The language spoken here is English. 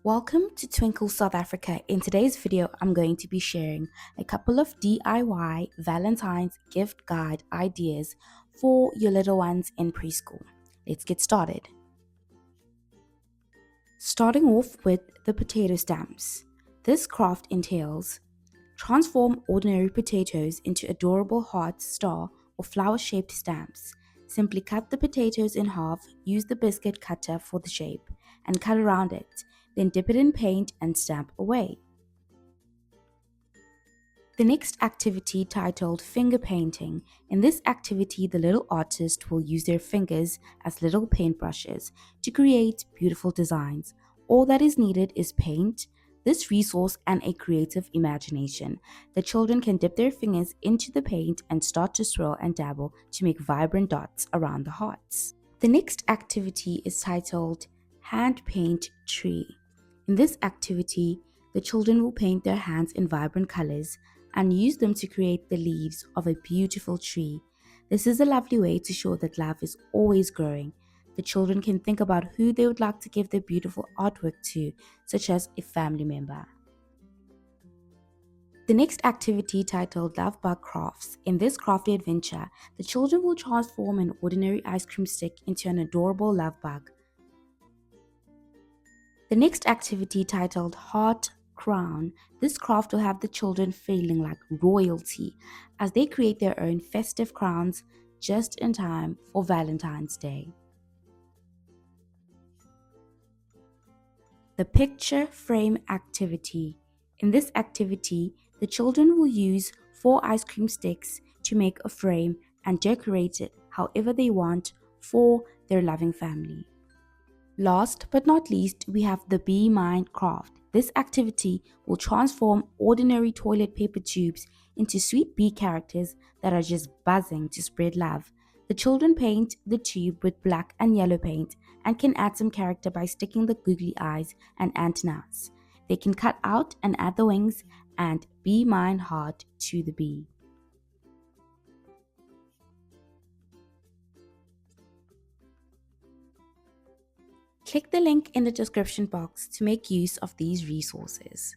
Welcome to Twinkl South Africa. In today's video, I'm going to be sharing a couple of DIY Valentine's gift guide ideas for your little ones in preschool. Let's get started. Starting off with the potato stamps. This craft entails transform ordinary potatoes into adorable heart, star, or flower-shaped stamps. Simply cut the potatoes in half, use the biscuit cutter for the shape, and cut around it. Then dip it in paint and stamp away. The next activity, titled finger painting. In this activity, the little artist will use their fingers as little paintbrushes to create beautiful designs. All that is needed is paint, this resource, and a creative imagination. The children can dip their fingers into the paint and start to swirl and dabble to make vibrant dots around the hearts. The next activity is titled hand paint tree. In this activity, the children will paint their hands in vibrant colors and use them to create the leaves of a beautiful tree. This is a lovely way to show that love is always growing. The children can think about who they would like to give their beautiful artwork to, such as a family member. The next activity, titled Love Bug Crafts. In this crafty adventure, the children will transform an ordinary ice cream stick into an adorable love bug. The next activity, titled Heart Crown. This craft will have the children feeling like royalty as they create their own festive crowns just in time for Valentine's Day. The picture frame activity. In this activity, the children will use 4 ice cream sticks to make a frame and decorate it however they want for their loving family. Last but not least, we have the Be Mine craft. This activity will transform ordinary toilet paper tubes into sweet bee characters that are just buzzing to spread love. The children paint the tube with black and yellow paint and can add some character by sticking the googly eyes and antennas. They can cut out and add the wings and Be Mine heart to the bee. Click the link in the description box to make use of these resources.